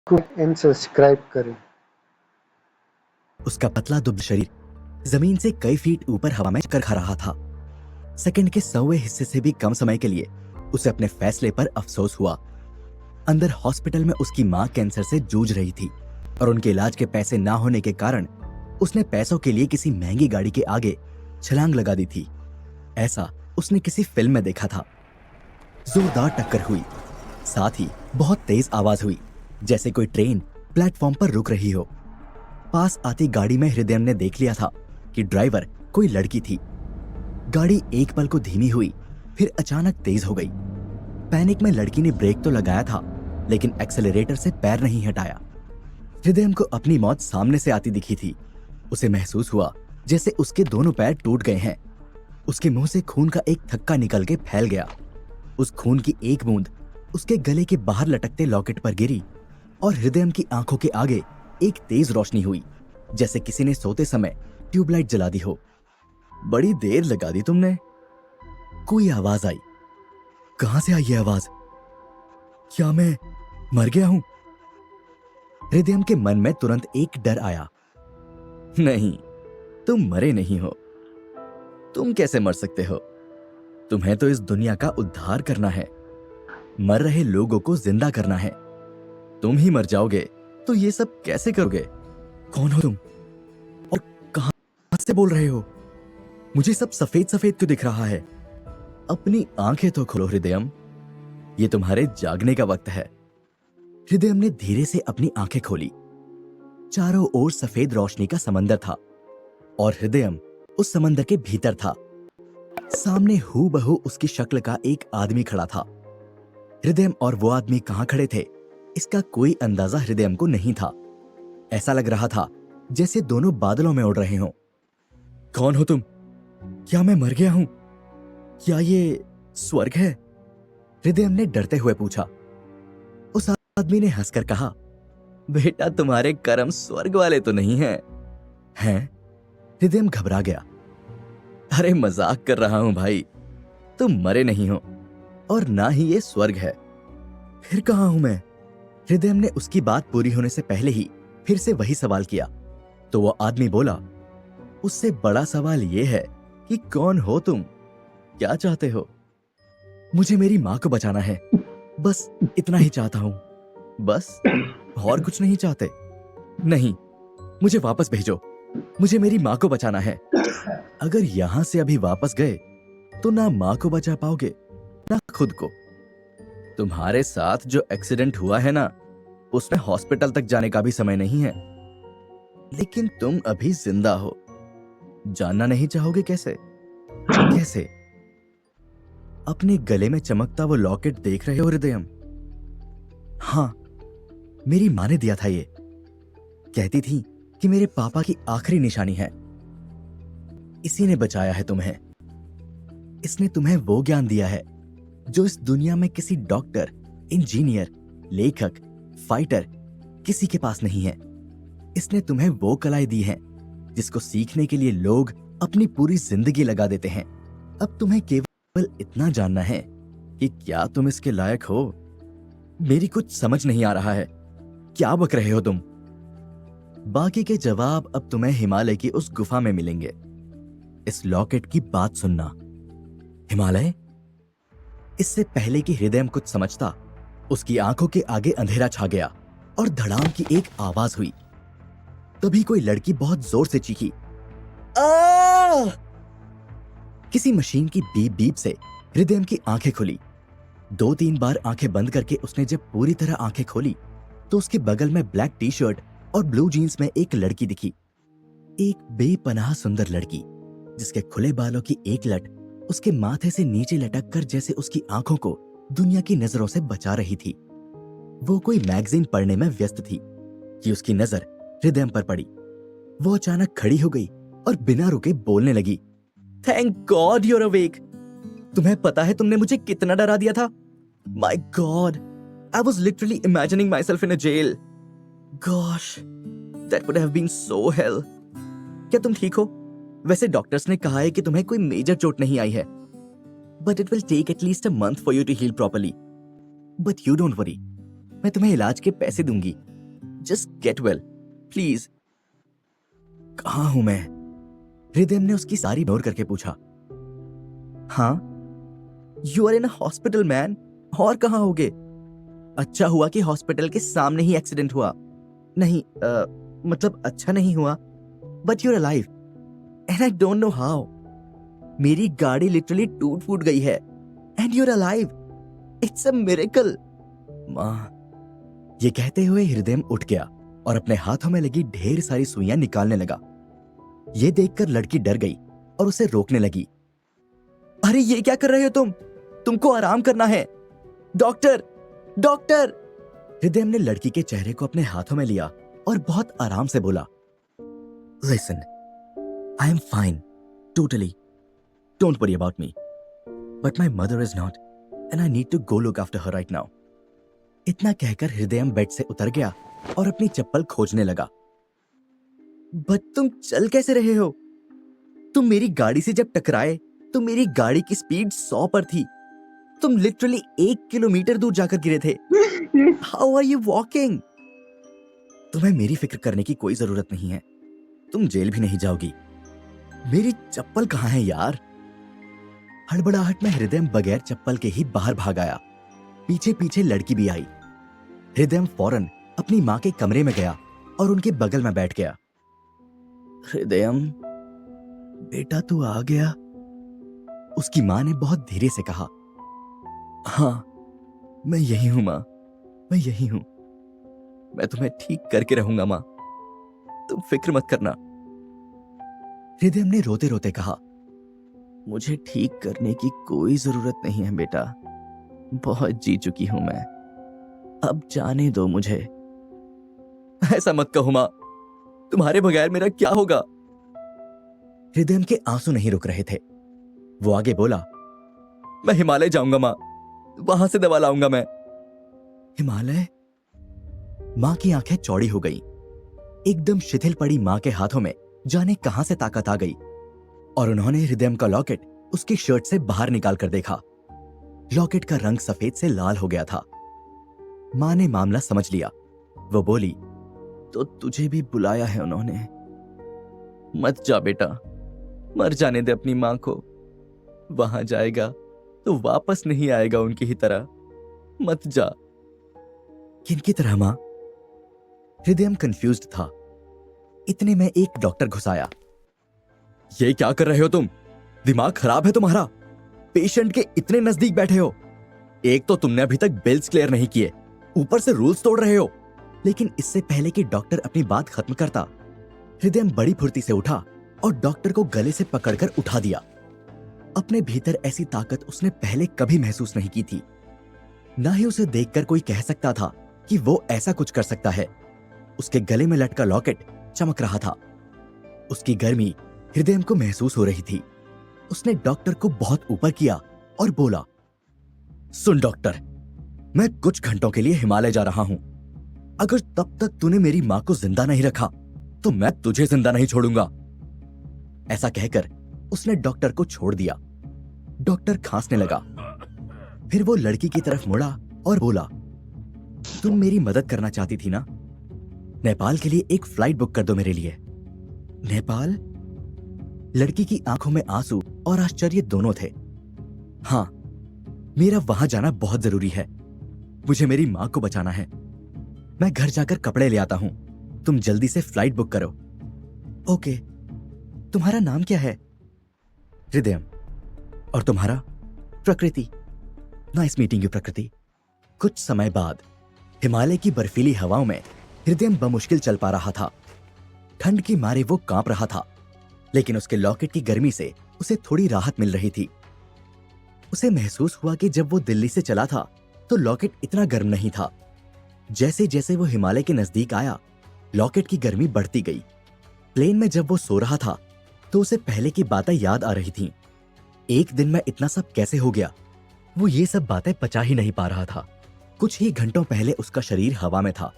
को and subscribe करें। उसका पतला दुबला शरीर जमीन से कई फीट ऊपर हवा में चक्कर खा रहा था। सेकंड के 100वें हिस्से से भी कम समय के लिए उसे अपने फैसले पर अफसोस हुआ। अंदर हॉस्पिटल में उसकी मां कैंसर से जूझ रही थी और उनके इलाज के पैसे ना होने के कारण उसने पैसों के लिए किसी महंगी गाड़ी के आगे छलांग लगा दी थी। ऐसा उसने किसी फिल्म में देखा था। जोरदार टक्कर हुई, साथ ही बहुत तेज आवाज हुई, जैसे कोई ट्रेन प्लेटफॉर्म पर रुक रही हो। पास आती गाड़ी में हृदय ने देख लिया था कि ड्राइवर कोई लड़की थी। गाड़ी एक पल को धीमी हुई, फिर अचानक तेज हो गई। पैनिक में लड़की ने ब्रेक तो लगाया था, लेकिन एक्सेलरेटर से पैर नहीं हटाया। हृदय को अपनी मौत सामने से आती दिखी थी। उसे महसूस हुआ जैसे उसके दोनों पैर टूट गए हैं। उसके मुंह से खून का एक थक्का निकल के फैल गया। उस खून की एक बूंद उसके गले के बाहर लटकते लॉकेट पर गिरी और हृदय की आंखों के आगे एक तेज रोशनी हुई, जैसे किसी ने सोते समय ट्यूबलाइट जला दी हो। बड़ी देर लगा दी तुमने। कोई आवाज आई। कहां से आई ये आवाज? क्या मैं मर गया हूं? हृदय के मन में तुरंत एक डर आया। नहीं, तुम मरे नहीं हो। तुम कैसे मर सकते हो? तुम्हें तो इस दुनिया का उद्धार करना है, मर रहे लोगों को जिंदा करना है। तुम ही मर जाओगे तो ये सब कैसे करोगे? कौन हो तुम और कहां से बोल रहे हो? मुझे सब सफेद सफेद क्यों दिख रहा है? अपनी आंखें तो खोलो हृदयम, ये तुम्हारे जागने का वक्त है। हृदयम ने धीरे से अपनी आंखें खोली। चारों ओर सफेद रोशनी का समंदर था और हृदयम उस समंदर के भीतर था। सामने हूबहू उसकी शक्ल का एक आदमी खड़ा था। हृदयम और वो आदमी कहां खड़े थे, इसका कोई अंदाजा हृदयम को नहीं था। ऐसा लग रहा था जैसे दोनों बादलों में उड़ रहे हों। कौन हो तुम? क्या मैं मर गया हूं? क्या ये स्वर्ग है? हृदयम ने डरते हुए पूछा। उस आदमी ने हंसकर कहा, बेटा तुम्हारे कर्म स्वर्ग वाले तो नहीं हैं। हैं? हृदयम घबरा गया। अरे मजाक कर रहा हूं भाई, तुम मरे नहीं हो और ना ही ये स्वर्ग है। फिर कहां हूं मैं? हृदयम ने उसकी बात पूरी होने से पहले ही फिर से वही सवाल किया तो वो आदमी बोला, उससे बड़ा सवाल ये है कि कौन हो तुम, क्या चाहते हो? मुझे मेरी मां को बचाना है, बस इतना ही चाहता हूं। बस? और कुछ नहीं चाहते? नहीं, मुझे वापस भेजो, मुझे मेरी मां को बचाना है। अगर यहां से अभी वापस गए तो ना मां को बचा पाओगे ना खुद को। तुम्हारे साथ जो एक्सीडेंट हुआ है ना, उसमें हॉस्पिटल तक जाने का भी समय नहीं है। लेकिन तुम अभी जिंदा हो, जानना नहीं चाहोगे कैसे? कैसे? अपने गले में चमकता वो लॉकेट देख रहे हो हृदयम? हाँ, मेरी मां ने दिया था ये। कहती थी कि मेरे पापा की आखिरी निशानी है। इसी ने बचाया है तुम्हें। इसने तुम्हें वो ज्ञान दिया है जो इस दुनिया में किसी डॉक्टर, इंजीनियर, लेखक, फाइटर किसी के पास नहीं है। इसने तुम्हें वो कलाएं दी हैं जिसको सीखने के लिए लोग अपनी पूरी जिंदगी लगा देते हैं। अब तुम्हें केवल इतना जानना है कि क्या तुम इसके लायक हो। मेरी कुछ समझ नहीं आ रहा है, क्या बक रहे हो तुम? बाकी के जवाब अब तुम्हें हिमालय की उस गुफा में मिलेंगे। इस लॉकेट की बात सुनना। हिमालय? इससे पहले कि हृदय कुछ समझता, उसकी आंखों के आगे अंधेरा छा गया और धड़ाम की एक आवाज हुई। तभी कोई लड़की बहुत जोर से चीखी, आ! किसी मशीन की बीप बीप से हृदय की आंखें खुली। 2-3 बार आंखें बंद करके उसने जब पूरी तरह आंखें खोली तो उसके बगल में ब्लैक टी शर्ट और ब्लू जीन्स में एक लड़की दिखी। एक बेपनाह सुंदर लड़की जिसके खुले बालों की एक लट उसके माथे से नीचे लटक कर जैसे उसकी आंखों को दुनिया की नजरों से बचा रही थी। वो कोई मैगजीन पढ़ने में व्यस्त थी कि उसकी नजर हृदय पर पड़ी। वो अचानक खड़ी हो गई और बिना रुके बोलने लगी, थैंक गॉड यूर अवेक। तुम्हें पता है तुमने मुझे कितना डरा दिया था? My God, I was literally imagining myself in a jail. Gosh, that would have been so hell. क्या तुम ठीक हो? वैसे डॉक्टर्स ने कहा है कि तुम्हें कोई मेजर चोट नहीं आई है, but it will take at least a month for you to heal properly. But you don't worry, मैं तुम्हें इलाज के पैसे दूंगी जस्ट गेट वेल प्लीज। कहाँ हूं मैं? हृदय ने उसकी सारी इग्नोर करके पूछा। हाँ, you are in hospital man. और कहाँ होगे? अच्छा हुआ कि हॉस्पिटल के सामने ही एक्सीडेंट हुआ। नहीं मतलब अच्छा नहीं हुआ, but you're alive and I don't know how. मेरी गाड़ी लिटरली टूट फूट गई है and you're alive, it's a miracle. मां, ये कहते हुए हृदय उठ गया और अपने हाथों में लगी ढेर सारी सुइयां निकालने लगा। ये देखकर लड़की डर गई और उसे रोकने लगी। अरे ये क्या कर रहे हो तुम? तुमको आराम करना है। Doctor, doctor! हृदय ने लड़की के चेहरे को अपने हाथों में लिया और बहुत आराम से बोला, listen, I am fine, totally, don't worry about me, but my mother is not and I need to go look after her right now. इतना कहकर हृदय बेड से उतर गया और अपनी चप्पल खोजने लगा। बट तुम चल कैसे रहे हो? तुम मेरी गाड़ी से जब टकराए तो मेरी गाड़ी की स्पीड 100 पर थी। तुम लिटरली 1 किलोमीटर दूर जाकर गिरे थे। How are you walking? तुम्हें मेरी फिक्र करने की कोई जरूरत नहीं है। तुम जेल भी नहीं जाओगी। मेरी चप्पल कहाँ है यार? हड़बड़ाहट में हृदय बगैर चप्पल के ही बाहर भाग आया। पीछे पीछे लड़की भी आई। हृदय फौरन अपनी माँ के कमरे में गया और उनके बगल में बैठ गया। हृदय, बेटा तू आ गया? उसकी माँ ने बहुत धीरे से कहा। हाँ, मैं यही हूं माँ, मैं यही हूं। मैं तुम्हें ठीक करके रहूंगा माँ, तुम फिक्र मत करना। हृदय ने रोते रोते कहा, मुझे ठीक करने की कोई जरूरत नहीं है बेटा, बहुत जी चुकी हूं मैं, अब जाने दो मुझे। ऐसा मत कहो माँ, तुम्हारे बगैर मेरा क्या होगा? हृदय के आंसू नहीं रुक रहे थे। वो आगे बोला, मैं हिमालय जाऊंगा माँ, वहां से दवा लाऊंगा मैं। हिमालय? मां की आंखें चौड़ी हो गईं। एकदम शिथिल पड़ी मां के हाथों में जाने कहां से ताकत आ गई और उन्होंने हृदय का लॉकेट उसकी शर्ट से बाहर निकाल कर देखा। लॉकेट का रंग सफेद से लाल हो गया था। मां ने मामला समझ लिया। वो बोली, तो तुझे भी बुलाया है उन्होंने? मत जा बेटा, मर जाने दे अपनी मां को। वहां जाएगा तो वापस नहीं आएगा उनकी ही तरह। मत जा। किनकी तरह मां? हृदय कंफ्यूज्ड था। इतने में एक डॉक्टर घुस आया। ये क्या कर रहे हो तुम? दिमाग खराब है तुम्हारा? पेशेंट के इतने नजदीक बैठे हो। एक तो तुमने अभी तक बिल्स क्लियर नहीं किए, ऊपर से रूल्स तोड़ रहे हो। लेकिन इससे पहले कि डॉक्टर अपनी बात खत्म करता, हृदय बड़ी फुर्ती से उठा और डॉक्टर को गले से पकड़कर उठा दिया। अपने भीतर ऐसी ताकत उसने पहले कभी महसूस नहीं की थी। ना ही उसे देखकर कोई कह सकता था कि वो ऐसा कुछ कर सकता है। उसके गले में लटका लॉकेट चमक रहा था। उसकी गर्मी हृदय को महसूस हो रही थी। उसने डॉक्टर को बहुत ऊपर किया और बोला, सुन डॉक्टर, मैं कुछ घंटों के लिए हिमालय जा रहा हूं। अगर तब तक तूने मेरी मां को जिंदा नहीं रखा तो मैं तुझे जिंदा नहीं छोड़ूंगा। ऐसा कहकर उसने डॉक्टर को छोड़ दिया। डॉक्टर खांसने लगा। फिर वो लड़की की तरफ मुड़ा और बोला, तुम मेरी मदद करना चाहती थी ना? नेपाल के लिए एक फ्लाइट बुक कर दो मेरे लिए। नेपाल? लड़की की आंखों में आंसू और आश्चर्य दोनों थे। हाँ, मेरा वहां जाना बहुत जरूरी है। मुझे मेरी मां को बचाना है। मैं घर जाकर कपड़े ले आता हूं। तुम जल्दी से फ्लाइट बुक करो। ओके। तुम्हारा नाम क्या है? हृदय। और तुम्हारा? प्रकृति। नाइस मीटिंग यू प्रकृति। कुछ समय बाद हिमालय की बर्फीली हवाओं में हृदय बमुश्किल चल पा रहा था। ठंड के मारे वो कांप रहा था, लेकिन उसके लॉकेट की गर्मी से उसे थोड़ी राहत मिल रही थी। उसे महसूस हुआ कि जब वो दिल्ली से चला था तो लॉकेट इतना गर्म नहीं था। जैसे जैसे वो हिमालय के नजदीक आया, लॉकेट की गर्मी बढ़ती गई। प्लेन में जब वो सो रहा था तो उसे पहले की बातें याद आ रही थीं। एक दिन में इतना सब कैसे हो गया? वो ये सब बातें पचा ही नहीं पा रहा था। कुछ ही घंटों पहले उसका शरीर हवा में था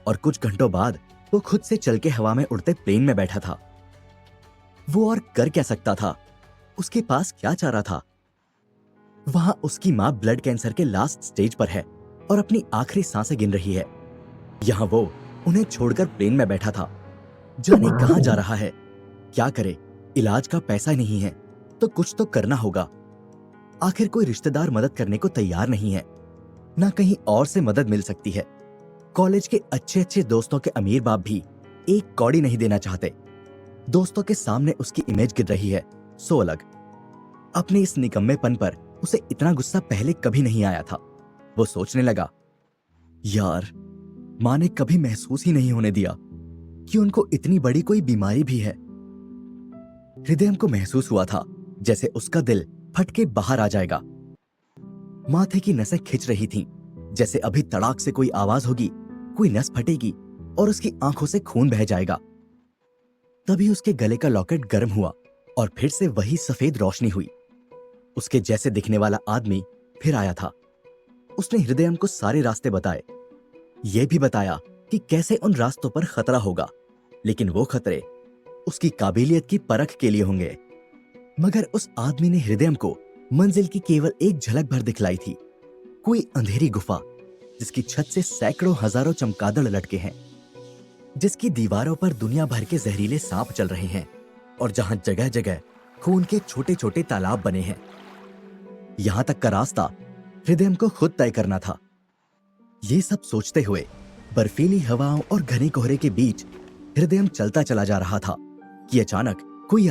और कुछ घंटों बाद वो खुद से चल के हवा में उड़ते प्लेन में बैठा था। वो और कर क्या सकता था? उसके पास क्या चारा था? वहां उसकी मां ब्लड कैंसर के लास्ट स्टेज पर है और अपनी आखिरी सांसें गिन रही है। यहाँ वो उन्हें छोड़कर प्लेन में बैठा था। जाने कहां जा रहा है, क्या करे, इलाज का पैसा नहीं है तो कुछ तो करना होगा। आखिर कोई रिश्तेदार मदद करने को तैयार नहीं है, ना कहीं और से मदद मिल सकती है। कॉलेज के अच्छे अच्छे दोस्तों के अमीर बाप भी एक कौड़ी नहीं देना चाहते। दोस्तों के सामने उसकी इमेज गिर रही है, सो अलग। अपने इस निकम्मेपन पर उसे इतना गुस्सा पहले कभी नहीं आया था। वो सोचने लगा, यार, माँ ने कभी महसूस ही नहीं होने दिया कि उनको इतनी बड़ी कोई बीमारी भी है। हृदय को महसूस हुआ था जैसे उसका दिल फट के बाहर आ जाएगा। माथे की नसें खिंच रही थीं, जैसे अभी तड़ाक से कोई आवाज होगी, कोई नस फटेगी और उसकी आंखों से खून बह जाएगा। तभी उसके गले का लॉकेट गर्म हुआ और फिर से वही सफेद रोशनी हुई। उसके जैसे दिखने वाला आदमी फिर आया था। उसने हृदय को सारे रास्ते बताए, यह भी बताया कि कैसे उन रास्तों पर खतरा होगा, लेकिन वो खतरे उसकी काबिलियत की परख के लिए होंगे। मगर उस आदमी ने हृदय को मंजिल की केवल एक झलक भर दिखलाई थी। कोई अंधेरी गुफा जिसकी छत से सैकड़ों हजारों चमगादड़ लटके हैं, जिसकी दीवारों पर दुनिया भर के जहरीले सांप चल रहे हैं और जहां जगह जगह खून के छोटे छोटे तालाब बने हैं। यहां तक का रास्ता हृदय को खुद तय करना था। ये सब सोचते हुए बर्फीली हवाओं और घने कोहरे के बीच हृदय चलता चला जा रहा था कि अचानक